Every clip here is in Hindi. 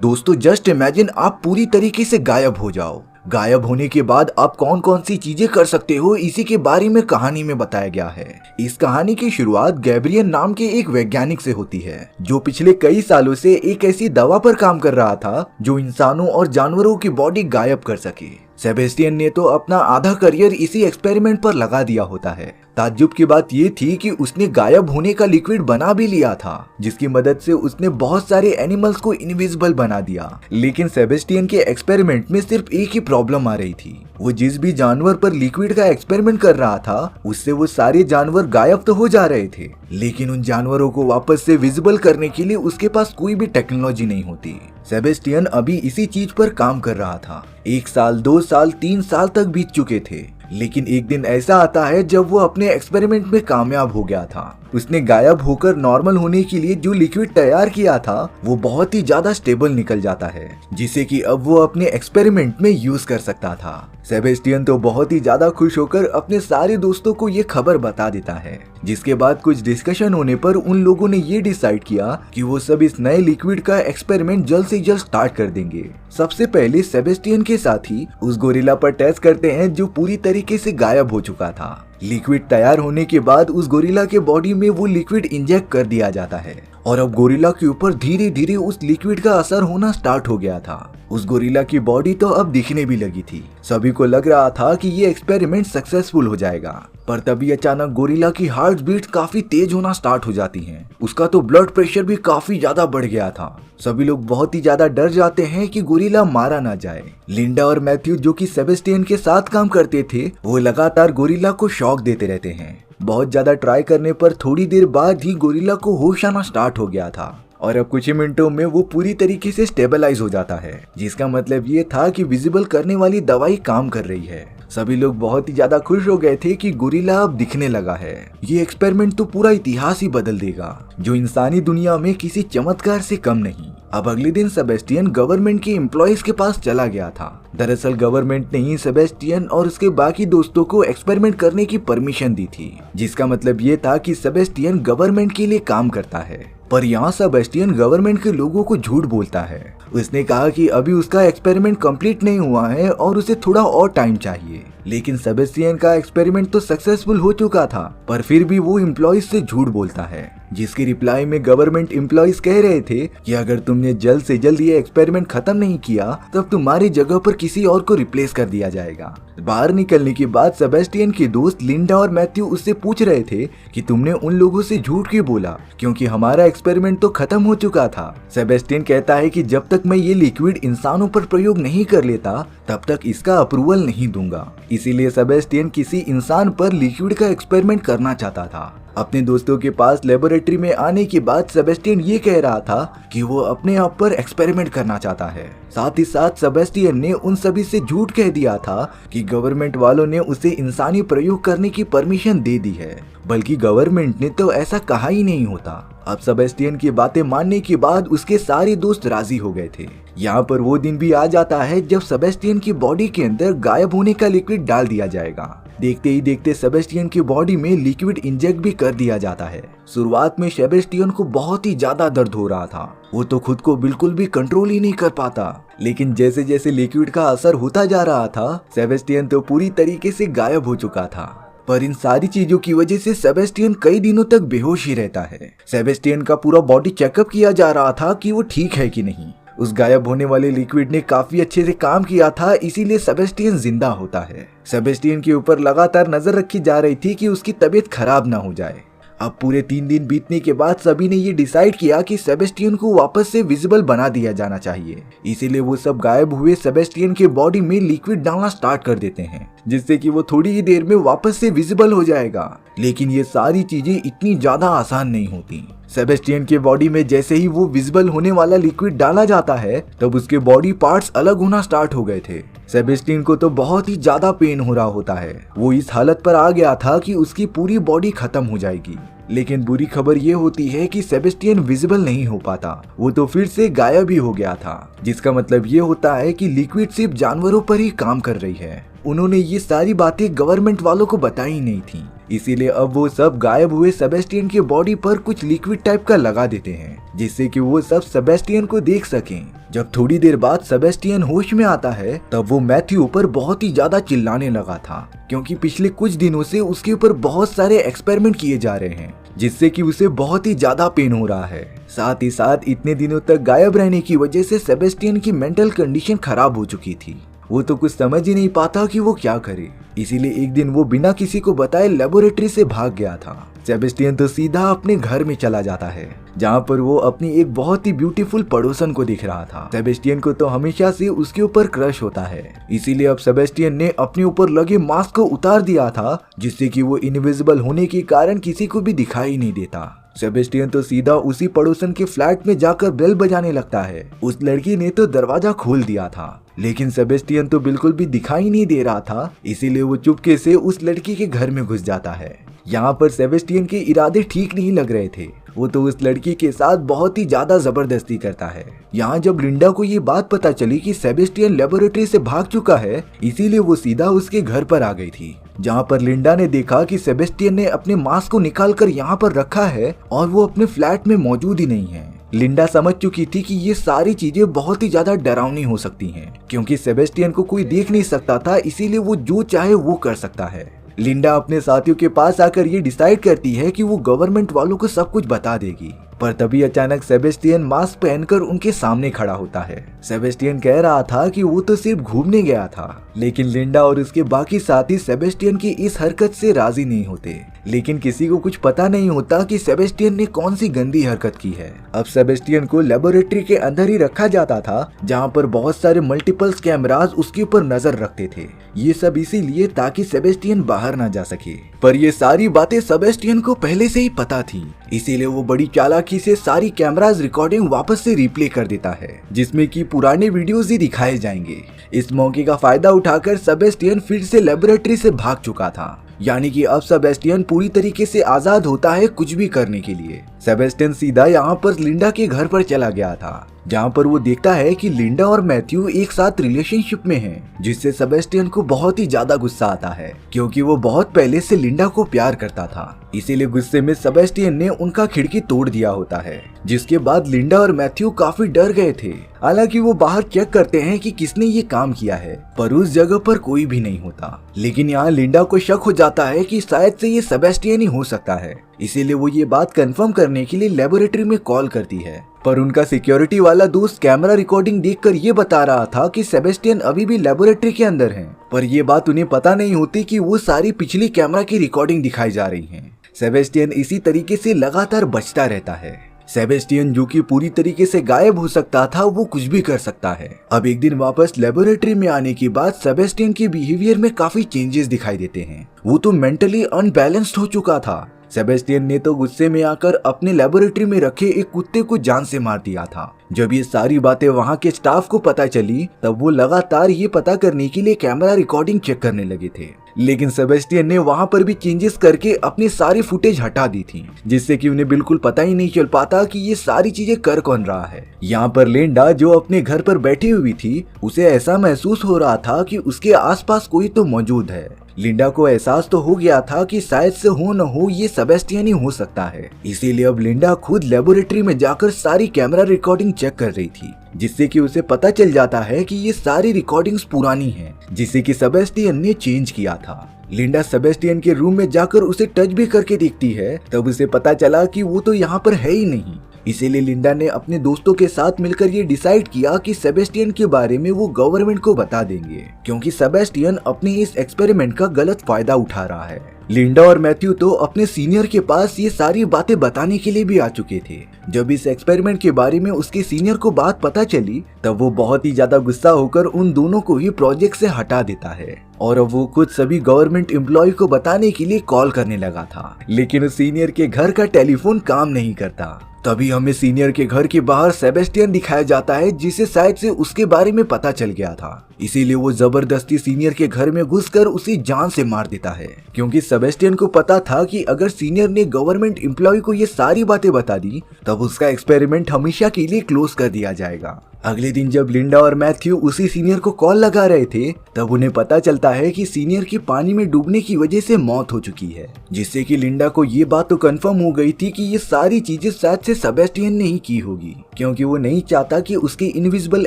दोस्तों जस्ट इमेजिन आप पूरी तरीके से गायब हो जाओ। गायब होने के बाद आप कौन कौन सी चीजें कर सकते हो, इसी के बारे में कहानी में बताया गया है। इस कहानी की शुरुआत गैब्रियल नाम के एक वैज्ञानिक से होती है, जो पिछले कई सालों से एक ऐसी दवा पर काम कर रहा था जो इंसानों और जानवरों की बॉडी गायब कर सके। सेबेस्टियन ने तो अपना आधा करियर इसी एक्सपेरिमेंट पर लगा दिया होता है। ताज्जुब की बात ये थी कि उसने गायब होने का लिक्विड बना भी लिया था, जिसकी मदद से उसने बहुत सारे एनिमल्स को इनविजिबल बना दिया। लेकिन सेबेस्टियन के एक्सपेरिमेंट में सिर्फ एक ही प्रॉब्लम आ रही थी। वो जिस भी जानवर पर लिक्विड का एक्सपेरिमेंट कर रहा था, उससे वो सारे जानवर गायब तो हो जा रहे थे, लेकिन उन जानवरों को वापस से विजिबल करने के लिए उसके पास कोई भी टेक्नोलॉजी नहीं होती। सेबेस्टियन अभी इसी चीज पर काम कर रहा था। 1 साल, 2 साल, 3 साल तक बीत चुके थे, लेकिन एक दिन ऐसा आता है जब वो अपने एक्सपेरिमेंट में कामयाब हो गया था। उसने गायब होकर नॉर्मल होने के लिए जो लिक्विड तैयार किया था वो बहुत ही ज्यादा स्टेबल निकल जाता है, जिसे कि अब वो अपने एक्सपेरिमेंट में यूज कर सकता था। सेबेस्टियन तो बहुत ही ज्यादा खुश होकर अपने सारे दोस्तों को ये खबर बता देता है, जिसके बाद कुछ डिस्कशन होने पर उन लोगों ने ये डिसाइड किया कि वो सब इस नए लिक्विड का एक्सपेरिमेंट जल्द से जल्द स्टार्ट कर देंगे। सबसे पहले सेबेस्टियन के साथी उस गोरिल्ला पर टेस्ट करते हैं जो पूरी तरीके से गायब हो चुका था। लिक्विड तैयार होने के बाद उस गोरिल्ला के बॉडी में वो लिक्विड इंजेक्ट कर दिया जाता है और अब गोरिल्ला के ऊपर धीरे धीरे उस लिक्विड का असर होना स्टार्ट हो गया था। उस गोरिल्ला की बॉडी तो अब दिखने भी लगी थी। सभी को लग रहा था कि ये एक्सपेरिमेंट सक्सेसफुल हो जाएगा, पर तभी अचानक गोरिल्ला की हार्ट बीट काफी तेज होना स्टार्ट हो जाती हैं। उसका तो ब्लड प्रेशर भी काफी ज्यादा बढ़ गया था। सभी लोग बहुत ही ज्यादा डर जाते हैं कि गोरिल्ला मारा ना जाए। लिंडा और मैथ्यू, जो कि सेबेस्टियन के साथ काम करते थे, वो लगातार गोरिल्ला को शॉक देते रहते हैं। बहुत ज्यादा ट्राई करने पर थोड़ी देर बाद ही गोरिल्ला को होश आना स्टार्ट हो गया था और अब कुछ ही मिनटों में वो पूरी तरीके से स्टेबलाइज हो जाता है, जिसका मतलब ये था कि विजिबल करने वाली दवाई काम कर रही है। सभी लोग बहुत ही ज्यादा खुश हो गए थे कि गोरिल्ला अब दिखने लगा है। ये एक्सपेरिमेंट तो पूरा इतिहास ही बदल देगा, जो इंसानी दुनिया में किसी चमत्कार से कम नहीं। अब अगले दिन सेबेस्टियन गवर्नमेंट के एम्प्लॉइज के पास चला गया था। दरअसल गवर्नमेंट ने ही सेबेस्टियन और उसके बाकी दोस्तों को एक्सपेरिमेंट करने की परमिशन दी थी, जिसका मतलब ये था कि सेबेस्टियन गवर्नमेंट के लिए काम करता है। पर यहाँ सेबेस्टियन गवर्नमेंट के लोगों को झूठ बोलता है। उसने कहा कि अभी उसका एक्सपेरिमेंट कंप्लीट नहीं हुआ है और उसे थोड़ा और टाइम चाहिए। लेकिन सेबेस्टियन का एक्सपेरिमेंट तो सक्सेसफुल हो चुका था, पर फिर भी वो एम्प्लॉइज से झूठ बोलता है, जिसकी रिप्लाई में गवर्नमेंट एम्प्लॉइज कह रहे थे कि अगर तुमने जल्द से जल्द ये एक्सपेरिमेंट खत्म नहीं किया तब तुम्हारी जगह पर किसी और को रिप्लेस कर दिया जाएगा। बाहर निकलने के बाद सेबेस्टियन के दोस्त लिंडा और मैथ्यू उससे पूछ रहे थे कि तुमने उन लोगों से झूठ क्यों बोला, क्योंकि हमारा एक्सपेरिमेंट तो खत्म हो चुका था। सेबेस्टियन कहता है कि जब तक मैं ये लिक्विड इंसानों पर प्रयोग नहीं कर लेता तब तक इसका अप्रूवल नहीं दूंगा। इसीलिए सेबेस्टियन किसी इंसान पर लिक्विड का एक्सपेरिमेंट करना चाहता था। अपने दोस्तों के पास लेबोरेटरी में आने के बाद सेबेस्टियन ये कह रहा था कि वो अपने आप पर एक्सपेरिमेंट करना चाहता है। साथ ही साथ सेबेस्टियन ने उन सभी से झूठ कह दिया था कि गवर्नमेंट वालों ने उसे इंसानी प्रयोग करने की परमिशन दे दी है, बल्कि गवर्नमेंट ने तो ऐसा कहा ही नहीं होता। अब सेबेस्टियन की बातें मानने के बाद उसके सारे दोस्त राजी हो गए थे। यहाँ पर वो दिन भी आ जाता है जब सेबेस्टियन की बॉडी के अंदर गायब होने का लिक्विड डाल दिया जाएगा। देखते ही देखते सेबेस्टियन की बॉडी में लिक्विड इंजेक्ट भी कर दिया जाता है। शुरुआत में सेबेस्टियन को बहुत ही ज्यादा दर्द हो रहा था। वो तो खुद को बिल्कुल भी कंट्रोल ही नहीं कर पाता, लेकिन जैसे जैसे लिक्विड का असर होता जा रहा था, सेबेस्टियन तो पूरी तरीके से गायब हो चुका था। पर इन सारी चीजों की वजह से सेबेस्टियन कई दिनों तक बेहोश ही रहता है। सेबेस्टियन का पूरा बॉडी चेकअप किया जा रहा था कि वो ठीक है कि नहीं। उस गायब होने वाले लिक्विड ने काफी अच्छे से काम किया था, इसीलिए सेबेस्टियन जिंदा होता है। सेबेस्टियन के ऊपर लगातार नजर रखी जा रही थी कि उसकी तबीयत खराब ना हो जाए। अब पूरे 3 दिन बीतने के बाद सभी ने ये डिसाइड किया कि सेबेस्टियन को वापस से विजिबल बना दिया जाना चाहिए। इसीलिए वो सब गायब हुए सेबेस्टियन के बॉडी में लिक्विड डालना स्टार्ट कर देते हैं, जिससे कि वो थोड़ी ही देर में वापस से विजिबल हो जाएगा। लेकिन ये सारी चीजें इतनी ज्यादा आसान नहीं होती। सेबेस्टियन के बॉडी में जैसे ही वो विजिबल होने वाला लिक्विड डाला जाता है, तब उसके बॉडी पार्ट्स अलग होना स्टार्ट हो गए थे। सेबेस्टियन को तो बहुत ही ज्यादा पेन हो रहा होता है। वो इस हालत पर आ गया था कि उसकी पूरी बॉडी खत्म हो जाएगी। लेकिन बुरी खबर ये होती है कि सेबेस्टियन विजिबल नहीं हो पाता। वो तो फिर से गायब ही हो गया था, जिसका मतलब ये होता है कि लिक्विड सिर्फ जानवरों पर ही काम कर रही है। उन्होंने ये सारी बातें गवर्नमेंट वालों को बताई नहीं थी। इसीलिए अब वो सब गायब हुए सेबेस्टियन की बॉडी पर कुछ लिक्विड टाइप का लगा देते हैं, जिससे कि वो सब सेबेस्टियन को देख सकें। जब थोड़ी देर बाद सेबेस्टियन होश में आता है तब वो मैथ्यू पर बहुत ही ज्यादा चिल्लाने लगा था, क्योंकि पिछले कुछ दिनों से उसके ऊपर बहुत सारे एक्सपेरिमेंट किए जा रहे हैं, जिससे कि उसे बहुत ही ज्यादा पेन हो रहा है। साथ ही साथ इतने दिनों तक गायब रहने की वजह से सेबेस्टियन की मेंटल कंडीशन खराब हो चुकी थी। वो तो कुछ समझ ही नहीं पाता कि वो क्या करे। इसीलिए एक दिन वो बिना किसी को बताए लेबोरेटरी से भाग गया था। सेबेस्टियन तो सीधा अपने घर में चला जाता है, जहाँ पर वो अपनी एक बहुत ही ब्यूटीफुल पड़ोसन को दिख रहा था। सेबेस्टियन को तो हमेशा से उसके ऊपर क्रश होता है, इसीलिए अब सेबेस्टियन ने अपने ऊपर लगे मास्क को उतार दिया था, जिससे कि वो इनविजिबल होने के कारण किसी को भी दिखाई नहीं देता। सेबेस्टियन तो सीधा उसी पड़ोसन के फ्लैट में जाकर बेल बजाने लगता है। उस लड़की ने तो दरवाजा खोल दिया था, लेकिन सेबेस्टियन तो बिल्कुल भी दिखाई नहीं दे रहा था, इसीलिए वो चुपके से उस लड़की के घर में घुस जाता है। यहाँ पर सेबेस्टियन के इरादे ठीक नहीं लग रहे थे। वो तो उस लड़की के साथ बहुत ही ज्यादा जबरदस्ती करता है। यहाँ जब लिंडा को ये बात पता चली कि सेबेस्टियन लेबोरेटरी से भाग चुका है, इसीलिए वो सीधा उसके घर पर आ गई थी, जहाँ पर लिंडा ने देखा कि सेबेस्टियन ने अपने मास्क को निकालकर यहाँ पर रखा है और वो अपने फ्लैट में मौजूद ही नहीं है। लिंडा समझ चुकी थी कि ये सारी चीजें बहुत ही ज्यादा डरावनी हो सकती हैं, क्योंकि सेबेस्टियन को कोई देख नहीं सकता था, इसीलिए वो जो चाहे वो कर सकता है। लिंडा अपने साथियों के पास आकर ये डिसाइड करती है कि वो गवर्नमेंट वालों को सब कुछ बता देगी, पर तभी अचानक सेबेस्टियन मास्क पहनकर उनके सामने खड़ा होता है। सेबेस्टियन कह रहा था कि वो तो सिर्फ घूमने गया था, लेकिन लिंडा और उसके बाकी साथी सेबेस्टियन की इस हरकत से राजी नहीं होते। लेकिन किसी को कुछ पता नहीं होता कि सेबेस्टियन ने कौन सी गंदी हरकत की है। अब सेबेस्टियन को लेबोरेटरी के अंदर ही रखा जाता था, जहाँ पर बहुत सारे मल्टीपल्स कैमरास उसके ऊपर नजर रखते थे। ये सब इसीलिए ताकि सेबेस्टियन बाहर ना जा सके, पर ये सारी बातें सेबेस्टियन को पहले से ही पता थी, इसीलिए वो बड़ी चालाकी से सारी कैमरास रिकॉर्डिंग वापस से रिप्ले कर देता है, जिसमें कि पुराने वीडियोस ही दिखाए जाएंगे। इस मौके का फायदा उठाकर सेबेस्टियन फिर से लेबोरेटरी से भाग चुका था, यानी कि अब सेबेस्टियन पूरी तरीके से आजाद होता है कुछ भी करने के लिए। सेबेस्टियन सीधा यहाँ पर लिंडा के घर पर चला गया था, जहाँ पर वो देखता है कि लिंडा और मैथ्यू एक साथ रिलेशनशिप में हैं, जिससे सेबेस्टियन को बहुत ही ज्यादा गुस्सा आता है, क्योंकि वो बहुत पहले से लिंडा को प्यार करता था। इसीलिए गुस्से में सेबेस्टियन ने उनका खिड़की तोड़ दिया होता है, जिसके बाद लिंडा और मैथ्यू काफी डर गए थे। हालांकि वो बाहर चेक करते हैं कि किसने ये काम किया है, पर उस जगह पर कोई भी नहीं होता। लेकिन यहाँ लिंडा को शक हो जाता है कि शायद से ये सेबेस्टियन ही हो सकता है, इसीलिए वो ये बात कंफर्म करने के लिए लेबोरेटरी में कॉल करती है। पर उनका सिक्योरिटी वाला दोस्त कैमरा रिकॉर्डिंग देखकर ये बता रहा था कि सेबेस्टियन अभी भी लेबोरेटरी के अंदर हैं, पर ये बात उन्हें पता नहीं होती कि वो सारी पिछली कैमरा की रिकॉर्डिंग दिखाई जा रही है। सेबेस्टियन इसी तरीके से लगातार बचता रहता है। सेबेस्टियन जो कि पूरी तरीके से गायब हो सकता था, वो कुछ भी कर सकता है। अब एक दिन वापस लेबोरेटरी में आने के बाद सेबेस्टियन के बिहेवियर में काफी चेंजेस दिखाई देते हैं। वो तो मेंटली अनबैलेंस्ड हो चुका था। सेबेस्टियन ने तो गुस्से में आकर अपने लेबोरेटरी में रखे एक कुत्ते को जान से मार दिया था। जब ये सारी बातें वहाँ के स्टाफ को पता चली, तब वो लगातार ये पता करने के लिए कैमरा रिकॉर्डिंग चेक करने लगे थे। लेकिन सेबेस्टियन ने वहाँ पर भी चेंजेस करके अपनी सारी फुटेज हटा दी थी, जिससे कि उन्हें बिल्कुल पता ही नहीं चल पाता कि ये सारी चीजें कर कौन रहा है। यहाँ पर लिंडा जो अपने घर पर बैठी हुई थी, उसे ऐसा महसूस हो रहा था कि उसके आसपास कोई तो मौजूद है। लिंडा को एहसास तो हो गया था कि शायद से हो न हो ये सेबेस्टियन ही हो सकता है, इसीलिए अब लिंडा खुद लेबोरेटरी में जाकर सारी कैमरा रिकॉर्डिंग चेक कर रही थी, जिससे कि उसे पता चल जाता है कि ये सारी रिकॉर्डिंग्स पुरानी हैं, जिसे कि सेबेस्टियन ने चेंज किया था। लिंडा सेबेस्टियन के रूम में जाकर उसे टच भी करके देखती है, तब उसे पता चला कि वो तो यहाँ पर है ही नहीं। इसीलिए लिंडा ने अपने दोस्तों के साथ मिलकर ये डिसाइड किया कि सेबेस्टियन के बारे में वो गवर्नमेंट को बता देंगे, क्योंकि सेबेस्टियन अपने इस एक्सपेरिमेंट का गलत फायदा उठा रहा है। लिंडा और मैथ्यू तो अपने सीनियर के पास ये सारी बातें बताने के लिए भी आ चुके थे। जब इस एक्सपेरिमेंट के बारे में उसके सीनियर को बात पता चली, तब वो बहुत ही ज्यादा गुस्सा होकर उन दोनों को ही प्रोजेक्ट से हटा देता है, और अब वो खुद सभी गवर्नमेंट एम्प्लॉय को बताने के लिए कॉल करने लगा था। लेकिन उस सीनियर के घर का टेलीफोन काम नहीं करता। तभी हमें सीनियर के घर के बाहर सेबेस्टियन दिखाया जाता है, जिसे शायद से उसके बारे में पता चल गया था। इसीलिए वो जबरदस्ती सीनियर के घर में घुसकर उसे जान से मार देता है, क्योंकि सेबेस्टियन को पता था कि अगर सीनियर ने गवर्नमेंट एम्प्लॉय को ये सारी बातें बता दी, तब उसका एक्सपेरिमेंट हमेशा के लिए क्लोज कर दिया जाएगा। अगले दिन जब लिंडा और मैथ्यू उसी सीनियर को कॉल लगा रहे थे, तब उन्हें पता चलता चलता है कि सीनियर की पानी में डूबने की वजह से मौत हो चुकी है, जिससे कि लिंडा को ये बात तो कंफर्म हो गई थी कि ये सारी चीजें शायद से सेबेस्टियन ने ही की होगी, क्योंकि वो नहीं चाहता कि उसके इनविजिबल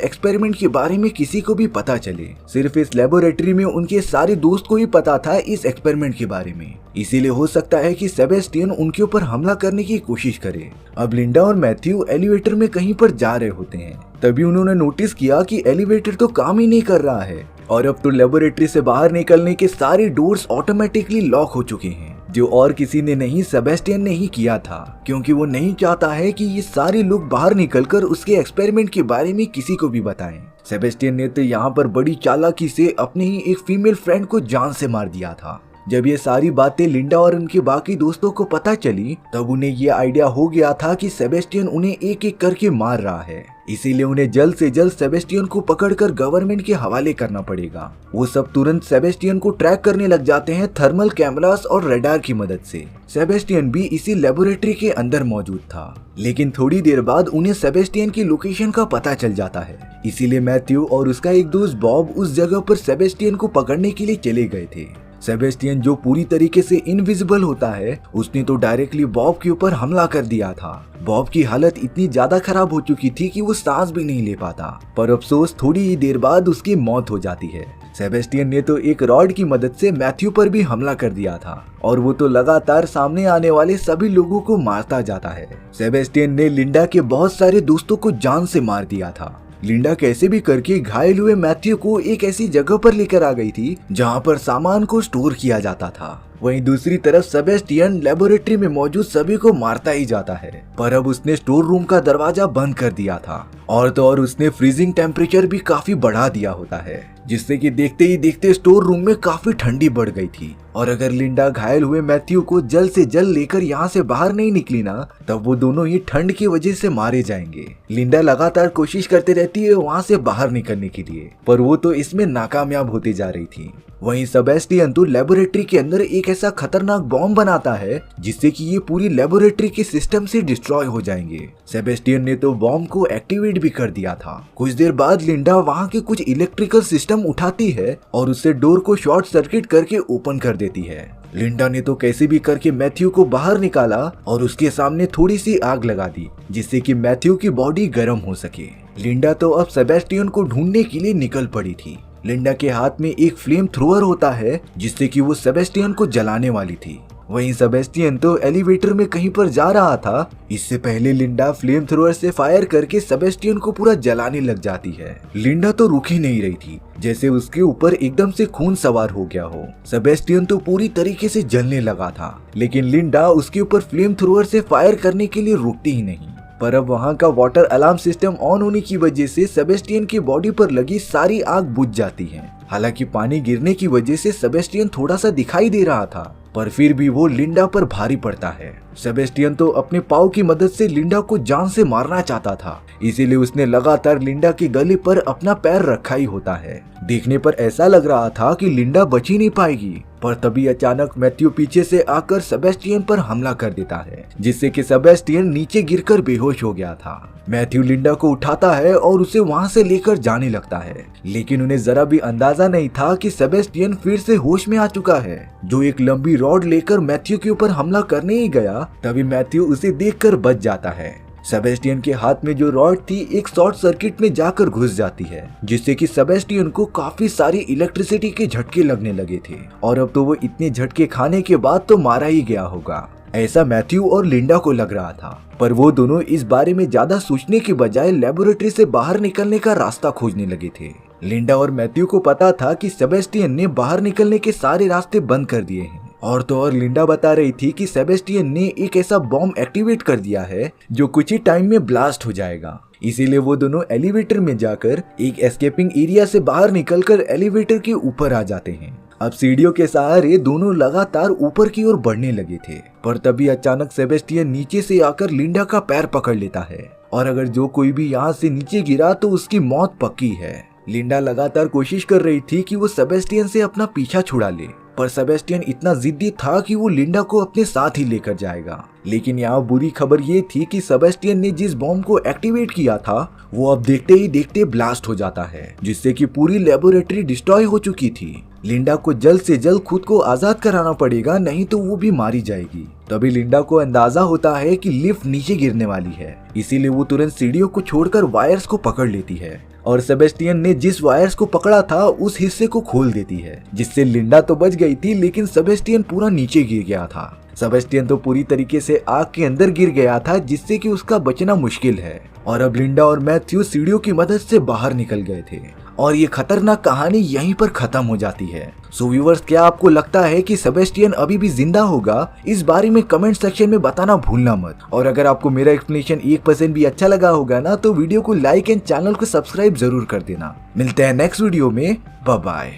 एक्सपेरिमेंट के बारे में किसी को भी पता चले। सिर्फ इस लेबोरेटरी में उनके सारे दोस्त को ही पता था इस एक्सपेरिमेंट के बारे में, इसीलिए हो सकता है कि सेबेस्टियन उनके ऊपर हमला करने की कोशिश करे। अब लिंडा और मैथ्यू एलिवेटर में कहीं पर जा रहे होते हैं, तभी उन्होंने नोटिस किया कि एलिवेटर तो काम ही नहीं कर रहा है और अब तो लेबोरेटरी से बाहर निकलने के सारे डोर्स ऑटोमेटिकली लॉक हो चुके हैं, जो और किसी ने नहीं सेबेस्टियन ने ही किया था, क्योंकि वो नहीं चाहता है कि ये सारे लोग बाहर निकलकर उसके एक्सपेरिमेंट के बारे में किसी को भी बताएं। सेबेस्टियन ने तो यहाँ पर बड़ी चालाकी से अपने ही एक फीमेल फ्रेंड को जान से मार दिया था। जब ये सारी बातें लिंडा और उनके बाकी दोस्तों को पता चली, तब उन्हें ये आइडिया हो गया था कि सेबेस्टियन उन्हें एक एक करके मार रहा है, इसीलिए उन्हें जल्द से जल्द सेबेस्टियन को पकड़कर गवर्नमेंट के हवाले करना पड़ेगा। वो सब तुरंत सेबेस्टियन को ट्रैक करने लग जाते हैं थर्मल कैमरास और रडार की मदद से। सेबेस्टियन भी इसी लेबोरेटरी के अंदर मौजूद था, लेकिन थोड़ी देर बाद उन्हें सेबेस्टियन की लोकेशन का पता चल जाता है, इसीलिए मैथ्यू और उसका एक दोस्त बॉब उस जगह पर सेबेस्टियन को पकड़ने के लिए चले गए थे। सेबेस्टियन जो पूरी तरीके से इनविजिबल होता है, उसने तो डायरेक्टली बॉब के ऊपर हमला कर दिया था। बॉब की हालत इतनी ज्यादा खराब हो चुकी थी कि वो सांस भी नहीं ले पाता, पर अफसोस थोड़ी ही देर बाद उसकी मौत हो जाती है। सेबेस्टियन ने तो एक रॉड की मदद से मैथ्यू पर भी हमला कर दिया था और वो तो लगातार सामने आने वाले सभी लोगों को मारता जाता है। सेबेस्टियन ने लिंडा के बहुत सारे दोस्तों को जान से मार दिया था। लिंडा कैसे भी करके घायल हुए मैथ्यू को एक ऐसी जगह पर लेकर आ गई थी जहां पर सामान को स्टोर किया जाता था। वहीं दूसरी तरफ सेबेस्टियन लेबोरेटरी में मौजूद सभी को मारता ही जाता है, पर अब उसने स्टोर रूम का दरवाजा बंद कर दिया था और तो और उसने फ्रीजिंग टेम्परेचर भी काफी बढ़ा दिया होता है, जिससे कि देखते ही देखते स्टोर रूम में काफी ठंडी बढ़ गई थी। और अगर लिंडा घायल हुए मैथ्यू को जल्द से जल्द लेकर यहाँ से बाहर नहीं निकली ना, तब वो दोनों ही ठंड की वजह से मारे जाएंगे। लिंडा लगातार कोशिश करते रहती है वहाँ से बाहर निकलने के लिए, पर वो तो इसमें नाकामयाब होती जा रही थी। वहीं सेबेस्टियन तो लेबोरेटरी के अंदर एक ऐसा खतरनाक बॉम्ब बनाता है जिससे कि ये पूरी लेबोरेटरी के सिस्टम से डिस्ट्रॉय हो जाएंगे। सेबेस्टियन ने तो बॉम्ब को एक्टिवेट भी कर दिया था। कुछ देर बाद लिंडा वहाँ के कुछ इलेक्ट्रिकल सिस्टम उठाती है और उससे डोर को शॉर्ट सर्किट करके ओपन कर देती है। लिंडा ने तो कैसे भी करके मैथ्यू को बाहर निकाला और उसके सामने थोड़ी सी आग लगा दी, जिससे कि मैथ्यू की बॉडी गर्म हो सके। लिंडा तो अब सेबेस्टियन को ढूंढने के लिए निकल पड़ी थी। लिंडा के हाथ में एक फ्लेम थ्रोअर होता है, जिससे कि वो सेबेस्टियन को जलाने वाली थी। वहीं सेबेस्टियन तो एलिवेटर में कहीं पर जा रहा था। इससे पहले लिंडा फ्लेम थ्रोअर से फायर करके सेबेस्टियन को पूरा जलाने लग जाती है। लिंडा तो रुक ही नहीं रही थी, जैसे उसके ऊपर एकदम से खून सवार हो गया हो। सेबेस्टियन तो पूरी तरीके से जलने लगा था, लेकिन लिंडा उसके ऊपर फ्लेम थ्रोअर से फायर करने के लिए रुकती ही नहीं। पर अब वहाँ का वाटर अलार्म सिस्टम ऑन होने की वजह से सेबेस्टियन की बॉडी पर लगी सारी आग बुझ जाती है। हालांकि पानी गिरने की वजह से सेबेस्टियन थोड़ा सा दिखाई दे रहा था, पर फिर भी वो लिंडा पर भारी पड़ता है। सेबेस्टियन तो अपने पाव की मदद से लिंडा को जान से मारना चाहता था, इसीलिए उसने लगातार लिंडा के गले पर अपना पैर रखा ही होता है। देखने पर ऐसा लग रहा था कि लिंडा बच ही नहीं पाएगी, पर तभी अचानक मैथ्यू पीछे से आकर सेबेस्टियन पर हमला कर देता है, जिससे कि सेबेस्टियन नीचे गिरकर बेहोश हो गया था। मैथ्यू लिंडा को उठाता है और उसे वहां से लेकर जाने लगता है, लेकिन उन्हें जरा भी अंदाजा नहीं था कि सेबेस्टियन फिर से होश में आ चुका है, जो एक लंबी रॉड लेकर मैथ्यू के ऊपर हमला करने ही गया। तभी मैथ्यू उसे देखकर बच जाता है। सेबेस्टियन के हाथ में जो रॉड थी एक शॉर्ट सर्किट में जाकर घुस जाती है, जिससे कि सेबेस्टियन को काफी सारी इलेक्ट्रिसिटी के झटके लगने लगे थे और अब तो वो इतने झटके खाने के बाद तो मारा ही गया होगा, ऐसा मैथ्यू और लिंडा को लग रहा था। पर वो दोनों इस बारे में ज्यादा सोचने के बजाय लेबोरेटरी से बाहर निकलने का रास्ता खोजने लगे थे। लिंडा और मैथ्यू को पता था कि सेबेस्टियन ने बाहर निकलने के सारे रास्ते बंद कर दिए हैं, और तो और लिंडा बता रही थी कि सेबेस्टियन ने एक ऐसा बॉम्ब एक्टिवेट कर दिया है जो कुछ ही टाइम में ब्लास्ट हो जाएगा। इसीलिए वो दोनों एलिवेटर में जाकर एक एस्केपिंग एरिया से बाहर निकलकर एलिवेटर के ऊपर आ जाते हैं। अब सीढ़ियों के सहारे दोनों लगातार ऊपर की ओर बढ़ने लगे थे, पर तभी अचानक सेबेस्टियन नीचे से आकर लिंडा का पैर पकड़ लेता है, और अगर जो कोई भी यहाँ से नीचे गिरा तो उसकी मौत पक्की है। लिंडा लगातार कोशिश कर रही थी कि वो सेबेस्टियन से अपना पीछा छुड़ा ले, पर सेबेस्टियन इतना जिद्दी था कि वो लिंडा को अपने साथ ही लेकर जाएगा। लेकिन यहाँ बुरी खबर ये थी कि सेबेस्टियन ने जिस बॉम्ब को एक्टिवेट किया था वो अब देखते ही देखते ब्लास्ट हो जाता है, जिससे कि पूरी लेबोरेटरी डिस्ट्रॉय हो चुकी थी। लिंडा को जल्द से जल्द खुद को आजाद कराना पड़ेगा, नहीं तो वो भी मारी जाएगी। तभी लिंडा को अंदाजा होता है कि लिफ्ट नीचे गिरने वाली है, इसीलिए वो तुरंत सीढ़ियों को छोड़कर वायर्स को पकड़ लेती है और सेबेस्टियन ने जिस वायर्स को पकड़ा था उस हिस्से को खोल देती है, जिससे लिंडा तो बच गई थी लेकिन सेबेस्टियन पूरा नीचे गिर गया था। सेबेस्टियन तो पूरी तरीके से आग के अंदर गिर गया था, जिससे कि उसका बचना मुश्किल है और अब लिंडा और मैथ्यू सीढ़ियों की मदद से बाहर निकल गए थे और ये खतरनाक कहानी यहीं पर खत्म हो जाती है। सो व्यूअर्स, क्या आपको लगता है कि सेबेस्टियन अभी भी जिंदा होगा? इस बारे में कमेंट सेक्शन में बताना भूलना मत। और अगर आपको मेरा एक्सप्लेनेशन 1% भी अच्छा लगा होगा ना, तो वीडियो को लाइक एंड चैनल को सब्सक्राइब जरूर कर देना। मिलते हैं नेक्स्ट वीडियो में, बाय बाय।